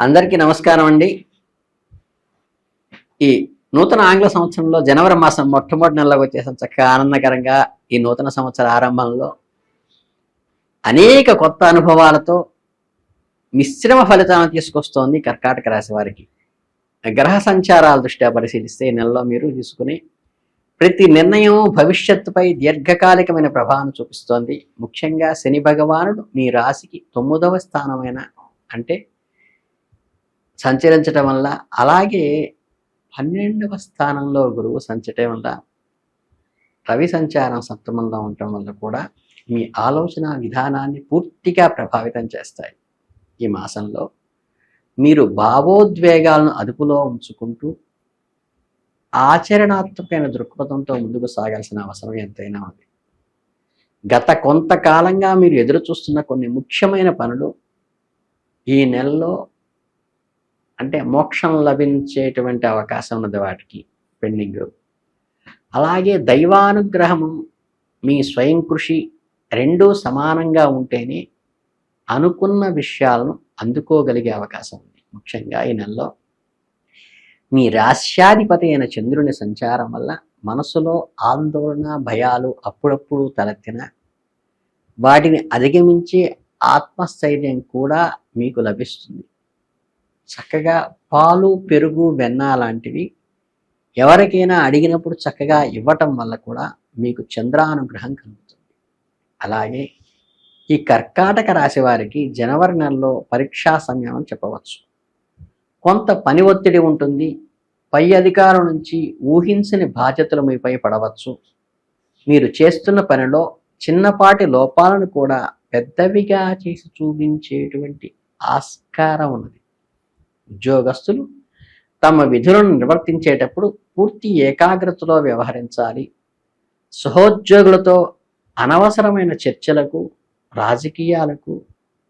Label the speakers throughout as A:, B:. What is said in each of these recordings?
A: అందరికీ నమస్కారం అండి. ఈ నూతన ఆంగ్ల సంవత్సరంలో జనవరి మాసం మొట్టమొదటి నెలలోకి వచ్చేసాం. చక్కగా ఆనందకరంగా ఈ నూతన సంవత్సర ఆరంభంలో అనేక కొత్త అనుభవాలతో మిశ్రమ ఫలితాలను తీసుకొస్తోంది కర్కాటక రాశి వారికి. గ్రహ సంచారాల దృష్ట్యా పరిశీలిస్తే ఈ నెలలో మీరు తీసుకునే ప్రతి నిర్ణయం భవిష్యత్తుపై దీర్ఘకాలికమైన ప్రభావం చూపిస్తోంది. ముఖ్యంగా శని భగవానుడు మీ రాశికి 9వ స్థానమైన అంటే సంచరించటం వల్ల, అలాగే 12వ స్థానంలో గురువు సంచటం వల్ల, రవి సంచారం సప్తమంలో ఉండటం వల్ల కూడా మీ ఆలోచన విధానాన్ని పూర్తిగా ప్రభావితం చేస్తాయి. ఈ మాసంలో మీరు భావోద్వేగాలను అదుపులో ఉంచుకుంటూ ఆచరణాత్మకమైన దృక్పథంతో ముందుకు సాగాల్సిన అవసరం ఎంతైనా ఉంది. గత కొంతకాలంగా మీరు ఎదురు చూస్తున్న కొన్ని ముఖ్యమైన పనులు ఈ నెలలో అంటే మోక్షం లభించేటువంటి అవకాశం ఉన్నది వాటికి పెండింగ్. అలాగే దైవానుగ్రహము మీ స్వయం కృషి రెండూ సమానంగా ఉంటేనే అనుకున్న విషయాలను అందుకోగలిగే అవకాశం ఉంది. ముఖ్యంగా ఈ నెలలో మీ రాశ్యాధిపతి అయిన చంద్రుని సంచారం వల్ల మనసులో ఆందోళన భయాలు అప్పుడప్పుడు తలెత్తిన వాటిని అధిగమించే ఆత్మస్థైర్యం కూడా మీకు లభిస్తుంది. చక్కగా పాలు పెరుగు వెన్న లాంటివి ఎవరికైనా అడిగినప్పుడు చక్కగా ఇవ్వటం వల్ల కూడా మీకు చంద్రానుగ్రహం కలుగుతుంది. అలాగే ఈ కర్కాటక రాశి వారికి జనవరి నెలలో పరీక్షా సమయం అని చెప్పవచ్చు. కొంత పని ఒత్తిడి ఉంటుంది. పై అధికారం నుంచి ఊహించని బాధ్యతలు మీపై పడవచ్చు. మీరు చేస్తున్న పనిలో చిన్నపాటి లోపాలను కూడా పెద్దవిగా చేసి చూపించేటువంటి ఆస్కారం ఉన్నది. ఉద్యోగస్తులు తమ విధులను నిర్వర్తించేటప్పుడు పూర్తి ఏకాగ్రతలో వ్యవహరించాలి. సహోద్యోగులతో అనవసరమైన చర్చలకు రాజకీయాలకు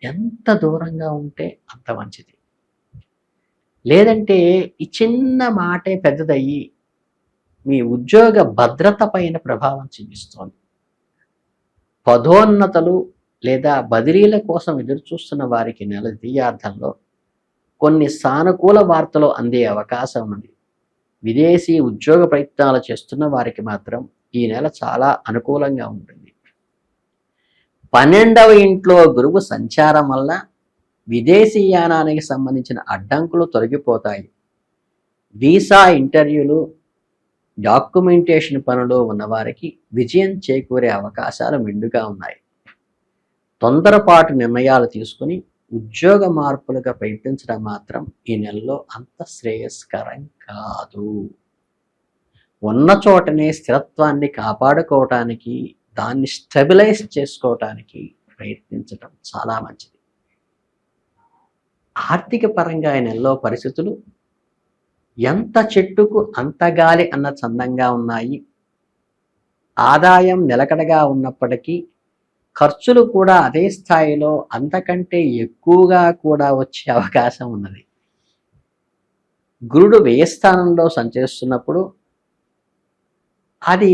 A: ఎంత దూరంగా ఉంటే అంత మంచిది. లేదంటే ఈ చిన్న మాటే పెద్దదయ్యి మీ ఉద్యోగ భద్రత పైన ప్రభావం చూపిస్తోంది. పదోన్నతలు లేదా బదిలీల కోసం ఎదురుచూస్తున్న వారికి నెల ద్వితీయార్థంలో కొన్ని సానుకూల వార్తలు అందే అవకాశం ఉంది. విదేశీ ఉద్యోగ ప్రయత్నాలు చేస్తున్న వారికి మాత్రం ఈ నెల చాలా అనుకూలంగా ఉంటుంది. 12వ ఇంట్లో గురువు సంచారం వల్ల విదేశీయానానికి సంబంధించిన అడ్డంకులు తొలగిపోతాయి. వీసా ఇంటర్వ్యూలు డాక్యుమెంటేషన్ పనులు ఉన్నవారికి విజయం చేకూరే అవకాశాలు మెండుగా ఉన్నాయి. తొందరపాటు నిర్ణయాలు తీసుకుని ఉద్యోగ మార్పులుగా ప్రయత్నించడం మాత్రం ఈ నెలలో అంత శ్రేయస్కరం కాదు. ఉన్న చోటనే స్థిరత్వాన్ని కాపాడుకోవటానికి, దాన్ని స్టెబిలైజ్ చేసుకోవటానికి ప్రయత్నించడం చాలా మంచిది. ఆర్థిక పరంగా ఈ నెలలో పరిస్థితులు ఎంత చెట్టుకు అంత గాలి అన్న చందంగా ఉన్నాయి. ఆదాయం నిలకడగా ఉన్నప్పటికీ ఖర్చులు కూడా అదే స్థాయిలో అంతకంటే ఎక్కువగా కూడా వచ్చే అవకాశం ఉన్నది. గురుడు వ్యయస్థానంలో సంచరిస్తున్నప్పుడు అది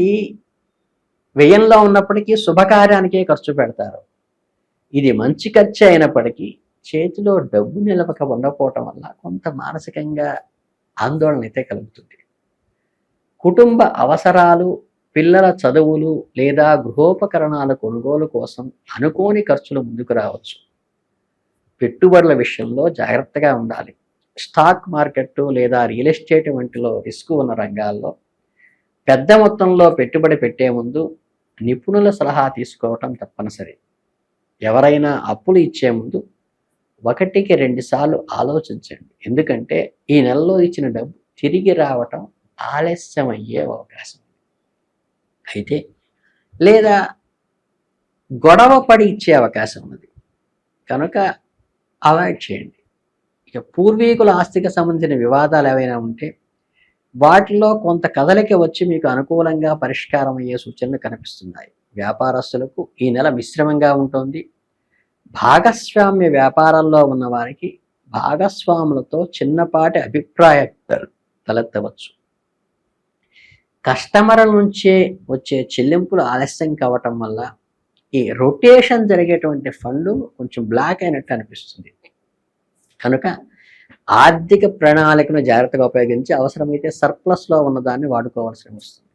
A: వ్యయంలో ఉన్నప్పటికీ శుభకార్యానికే ఖర్చు పెడతారు. ఇది మంచి ఖర్చు అయినప్పటికీ చేతిలో డబ్బు నిలవక ఉండకపోవటం వల్ల కొంత మానసికంగా ఆందోళన అయితే కలుగుతుంది. కుటుంబ అవసరాలు, పిల్లల చదువులు లేదా గృహోపకరణాల కొనుగోలు కోసం అనుకోని ఖర్చులు ముందుకు రావచ్చు. పెట్టుబడుల విషయంలో జాగ్రత్తగా ఉండాలి. స్టాక్ మార్కెట్ లేదా రియల్ ఎస్టేట్ వంటిలో రిస్క్ ఉన్న రంగాల్లో పెద్ద మొత్తంలో పెట్టుబడి పెట్టే ముందు నిపుణుల సలహా తీసుకోవటం తప్పనిసరి. ఎవరైనా అప్పులు ఇచ్చే ముందు 1కి 2 సార్లు ఆలోచించండి. ఎందుకంటే ఈ నెలలో ఇచ్చిన డబ్బు తిరిగి రావటం ఆలస్యం అయ్యే అవకాశం అయితే, లేదా గొడవ పడి ఇచ్చే అవకాశం ఉన్నది. కనుక అవాయిడ్ చేయండి. ఇక పూర్వీకుల ఆస్తికి సంబంధించిన వివాదాలు ఏవైనా ఉంటే వాటిలో కొంత కదలిక వచ్చి మీకు అనుకూలంగా పరిష్కారం అయ్యే సూచనలు కనిపిస్తున్నాయి. వ్యాపారస్తులకు ఈ నెల మిశ్రమంగా ఉంటుంది. భాగస్వామ్య వ్యాపారాల్లో ఉన్న వారికి భాగస్వాములతో చిన్నపాటి అభిప్రాయ తలెత్తవచ్చు. కస్టమర్ల నుంచే వచ్చే చెల్లింపులు ఆలస్యం కావటం వల్ల ఈ రొటేషన్ జరిగేటువంటి ఫండ్ కొంచెం బ్లాక్ అయినట్టు అనిపిస్తుంది. కనుక ఆర్థిక ప్రణాళికను జాగ్రత్తగా ఉపయోగించి అవసరమైతే సర్ప్లస్లో ఉన్నదాన్ని వాడుకోవాల్సి వస్తుంది.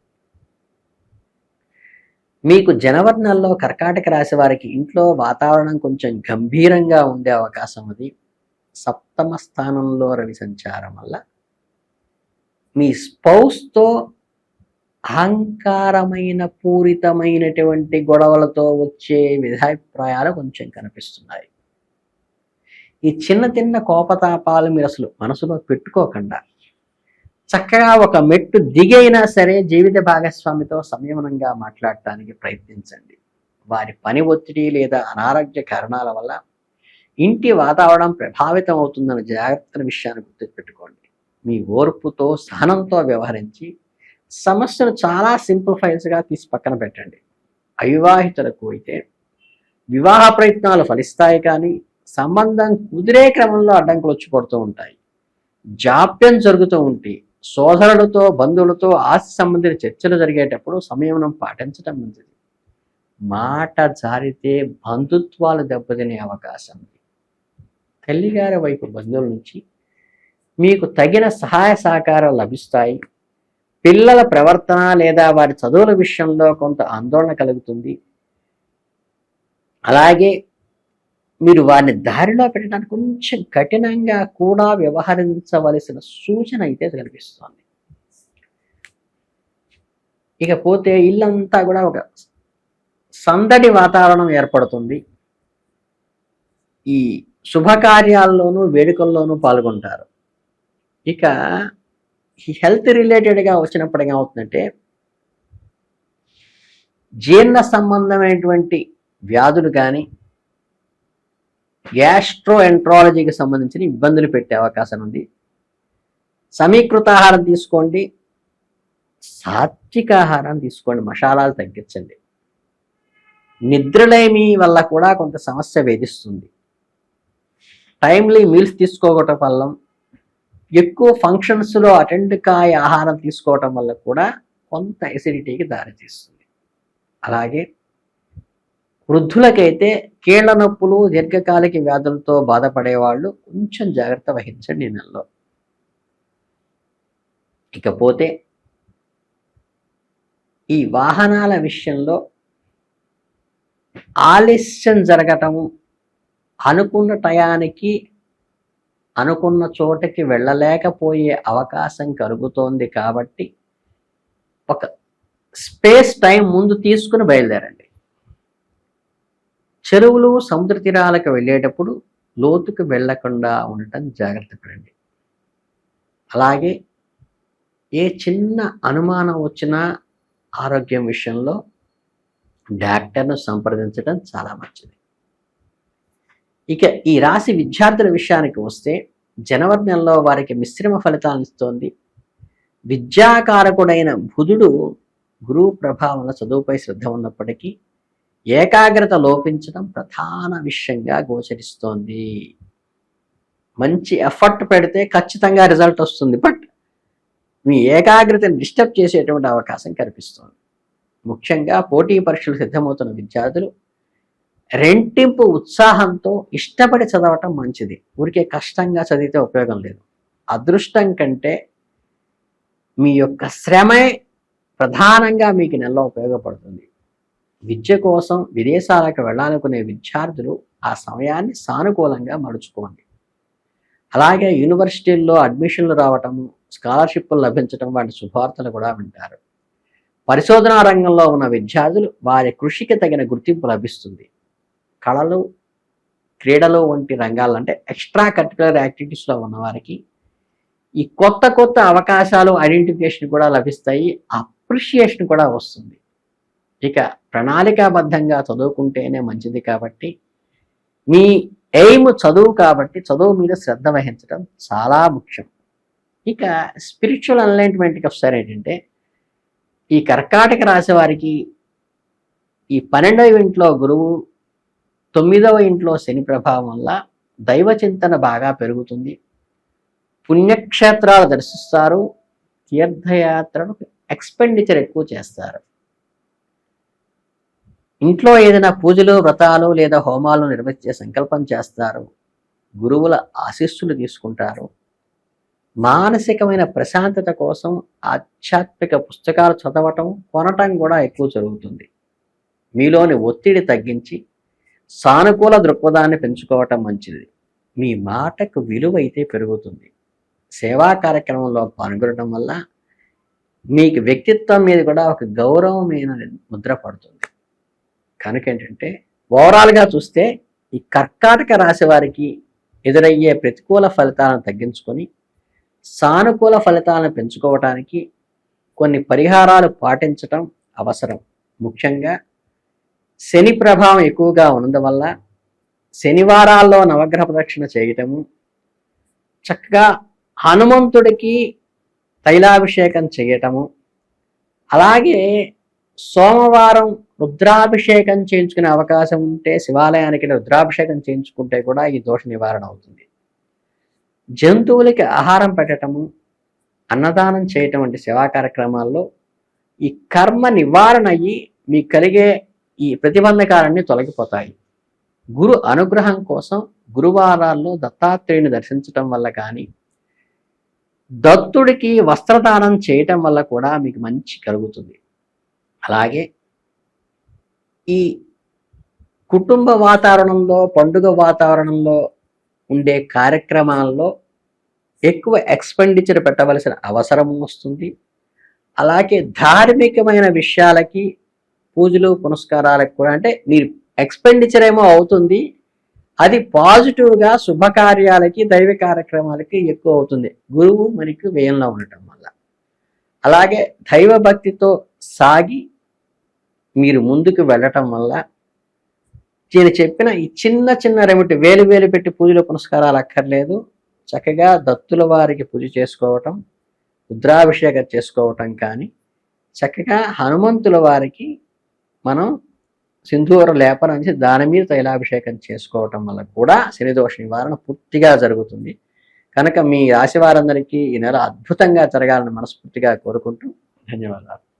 A: మీకు జనవరి నెలలో కర్కాటక రాశి వారికి ఇంట్లో వాతావరణం కొంచెం గంభీరంగా ఉండే అవకాశం ఉంది. సప్తమ స్థానంలో రవి సంచారం వల్ల మీ స్పౌస్తో అహంకారమైన పూరితమైనటువంటి గొడవలతో వచ్చే విధాభిప్రాయాలు కొంచెం కనిపిస్తున్నాయి. ఈ చిన్న కోపతాపాలు మీరు అసలు మనసులో పెట్టుకోకుండా చక్కగా ఒక మెట్టు దిగైనా సరే జీవిత భాగస్వామితో సంయమనంగా మాట్లాడటానికి ప్రయత్నించండి. వారి పని ఒత్తిడి లేదా అనారోగ్య కారణాల వల్ల ఇంటి వాతావరణం ప్రభావితం అవుతుందన్న జాగ్రత్తల విషయాన్ని గుర్తుపెట్టుకోండి. మీ ఓర్పుతో సహనంతో వ్యవహరించి సమస్యను చాలా సింప్లిఫైస్గా తీసి పక్కన పెట్టండి. అవివాహితులకు అయితే వివాహ ప్రయత్నాలు ఫలిస్తాయి, కానీ సంబంధం కుదిరే క్రమంలో అడ్డంకులు వచ్చి పడుతూ ఉంటాయి. జాప్యం జరుగుతూ ఉంటే సోదరులతో బంధువులతో ఆస్తి సంబంధిత చర్చలు జరిగేటప్పుడు సంయమనం పాటించడం మంచిది. మాట జారితే బంధుత్వాలు దెబ్బతినే అవకాశం ఉంది. తల్లిగారి వైపు బంధువుల నుంచి మీకు తగిన సహాయ సహకారాలు లభిస్తాయి. పిల్లల ప్రవర్తన లేదా వారి చదువుల విషయంలో కొంత ఆందోళన కలుగుతుంది. అలాగే మీరు వారిని దారిలో పెట్టడానికి కొంచెం కఠినంగా కూడా వ్యవహరించవలసిన సూచన అయితే కనిపిస్తుంది. ఇకపోతే ఇల్లంతా కూడా ఒక సందడి వాతావరణం ఏర్పడుతుంది. ఈ శుభకార్యాల్లోనూ వేడుకల్లోనూ పాల్గొంటారు. ఇక ఈ హెల్త్ రిలేటెడ్గా వచ్చినప్పుడు ఏమవుతుందంటే జీర్ణ సంబంధమైనటువంటి వ్యాధులు కానీ గ్యాస్ట్రో ఎంట్రాలజీకి సంబంధించిన ఇబ్బందులు పెట్టే అవకాశం ఉంది. సమీకృత ఆహారం తీసుకోండి, సాత్విక ఆహారం తీసుకోండి, మసాలాలు తగ్గించండి. నిద్రలేమి వల్ల కూడా కొంత సమస్య వేధిస్తుంది. టైమ్లీ మీల్స్ తీసుకోవటం వల్ల, ఎక్కువ ఫంక్షన్స్లో అటెండ్ కాయ ఆహారం తీసుకోవటం వల్ల కూడా కొంత ఎసిడిటీకి దారితీస్తుంది. అలాగే వృద్ధులకైతే కీళ్ల నొప్పులు, దీర్ఘకాలిక వ్యాధులతో బాధపడేవాళ్ళు కొంచెం జాగ్రత్త వహించండి ఈ నెలలో. ఇకపోతే ఈ వాహనాల విషయంలో ఆలస్యం జరగటము, అనుకున్న టయానికి అనుకున్న చోటకి వెళ్ళలేకపోయే అవకాశం కలుగుతోంది. కాబట్టి ఒక స్పేస్ టైం ముందు తీసుకుని బయలుదేరండి. చెరువులు, సముద్ర తీరాలకు వెళ్ళేటప్పుడు లోతుకు వెళ్లకుండా ఉండటం జాగ్రత్త పడండి. అలాగే ఏ చిన్న అనుమానం వచ్చినా ఆరోగ్యం విషయంలో డాక్టర్ను సంప్రదించడం చాలా మంచిది. ఇక ఈ రాశి విద్యార్థుల విషయానికి వస్తే జనవరి నెలలో వారికి మిశ్రమ ఫలితాలను ఇస్తోంది. విద్యాకారకుడైన బుధుడు గురువు ప్రభావంలో చదువుపై శ్రద్ధ ఉన్నప్పటికీ ఏకాగ్రత లోపించడం ప్రధాన విషయంగా గోచరిస్తోంది. మంచి ఎఫర్ట్ పెడితే ఖచ్చితంగా రిజల్ట్ వస్తుంది, బట్ మీ ఏకాగ్రతను డిస్టర్బ్ చేసేటువంటి అవకాశం కనిపిస్తోంది. ముఖ్యంగా పోటీ పరీక్షలు సిద్ధమవుతున్న విద్యార్థులు రెంటింపు ఉత్సాహంతో ఇష్టపడి చదవటం మంచిది. ఊరికే కష్టంగా చదివితే ఉపయోగం లేదు. అదృష్టం కంటే మీ యొక్క శ్రమే ప్రధానంగా మీకు నెలలో ఉపయోగపడుతుంది. విద్య కోసం విదేశాలకు వెళ్ళాలనుకునే విద్యార్థులు ఆ సమయాన్ని సానుకూలంగా మలుచుకోండి. అలాగే యూనివర్సిటీల్లో అడ్మిషన్లు రావటం, స్కాలర్షిప్లు లభించడం వంటి శుభార్తలు కూడా వింటారు. పరిశోధనా రంగంలో ఉన్న విద్యార్థులు వారి కృషికి తగిన గుర్తింపు లభిస్తుంది. కళలు, క్రీడలు వంటి రంగాలు అంటే ఎక్స్ట్రా కరిక్యులర్ యాక్టివిటీస్లో ఉన్నవారికి ఈ కొత్త అవకాశాలు, ఐడెంటిఫికేషన్ కూడా లభిస్తాయి. అప్రిషియేషన్ కూడా వస్తుంది. ఇక ప్రణాళికాబద్ధంగా చదువుకుంటేనే మంచిది. కాబట్టి మీ ఎయిమ్ చదువు కాబట్టి చదువు మీద శ్రద్ధ వహించడం చాలా ముఖ్యం. ఇక స్పిరిచువల్ అలైన్మెంట్కి వస్తారు ఏంటంటే ఈ కర్కాటక రాశి వారికి ఈ 12వ ఇంట్లో గురువు, 9వ ఇంట్లో శని ప్రభావం వల్ల దైవ చింతన బాగా పెరుగుతుంది. పుణ్యక్షేత్రాలు దర్శిస్తారు. తీర్థయాత్రలు ఎక్స్పెండిచర్ ఎక్కువ చేస్తారు. ఇంట్లో ఏదైనా పూజలు, వ్రతాలు లేదా హోమాలు నిర్వహించే సంకల్పం చేస్తారు. గురువుల ఆశీస్సులు తీసుకుంటారు. మానసికమైన ప్రశాంతత కోసం ఆధ్యాత్మిక పుస్తకాలు చదవటం, కొనటం కూడా ఎక్కువ జరుగుతుంది. మీలోని ఒత్తిడి తగ్గించి సానుకూల దృక్పథాన్ని పెంచుకోవటం మంచిది. మీ మాటకు విలువ అయితే పెరుగుతుంది. సేవా కార్యక్రమంలో పాల్గొనడం వల్ల మీకు వ్యక్తిత్వం మీద కూడా ఒక గౌరవమైన ముద్ర పడుతుంది. కనుక ఏంటంటే ఓవరాల్గా చూస్తే ఈ కర్కాటక రాశి వారికి ఎదురయ్యే ప్రతికూల ఫలితాలను తగ్గించుకొని సానుకూల ఫలితాలను పెంచుకోవటానికి కొన్ని పరిహారాలు పాటించటం అవసరం. ముఖ్యంగా శని ప్రభావం ఎక్కువగా ఉన్నందు వల్ల శనివారాల్లో నవగ్రహ ప్రదక్షిణ చేయటము, చక్కగా హనుమంతుడికి తైలాభిషేకం చేయటము, అలాగే సోమవారం రుద్రాభిషేకం చేయించుకునే అవకాశం ఉంటే శివాలయానికి రుద్రాభిషేకం చేయించుకుంటే కూడా ఈ దోష నివారణ అవుతుంది. జంతువులకి ఆహారం పెట్టటము, అన్నదానం చేయటం వంటి సేవా కార్యక్రమాల్లో ఈ కర్మ నివారణ అయ్యి మీకు కలిగే ఈ ప్రతిబంధకాలన్నీ తొలగిపోతాయి. గురు అనుగ్రహం కోసం గురువారాల్లో దత్తాత్రేయుని దర్శించటం వల్ల కానీ, దత్తుడికి వస్త్రదానం చేయటం వల్ల కూడా మీకు మంచి కలుగుతుంది. అలాగే ఈ కుటుంబ వాతావరణంలో, పండుగ వాతావరణంలో ఉండే కార్యక్రమాల్లో ఎక్కువ ఎక్స్పెండిచర్ పెట్టవలసిన అవసరం వస్తుంది. అలాగే ధార్మికమైన విషయాలకి, పూజలు పునస్కారాలకు కూడా, అంటే మీరు ఎక్స్పెండిచర్ ఏమో అవుతుంది, అది పాజిటివ్గా శుభకార్యాలకి, దైవ కార్యక్రమాలకి ఎక్కువ అవుతుంది గురువు మనకి వ్యయంలో ఉండటం వల్ల. అలాగే దైవ భక్తితో సాగి మీరు ముందుకు వెళ్ళటం వల్ల నేను చెప్పిన ఈ చిన్న చిన్న రెమెడీ, వేలు వేలు పెట్టి పూజలు పునస్కారాలు అక్కర్లేదు. చక్కగా దత్తుల వారికి పూజ చేసుకోవటం, రుద్రాభిషేకం చేసుకోవటం, కానీ చక్కగా హనుమంతుల వారికి మనం సింధూర లేపనం చేసి దాని మీద తైలాభిషేకం చేసుకోవటం వల్ల కూడా శనిదోష నివారణ పూర్తిగా జరుగుతుంది. కనుక మీ రాశి వారందరికీ ఈ నెల అద్భుతంగా జరగాలని మనస్ఫూర్తిగా కోరుకుంటూ ధన్యవాదాలు.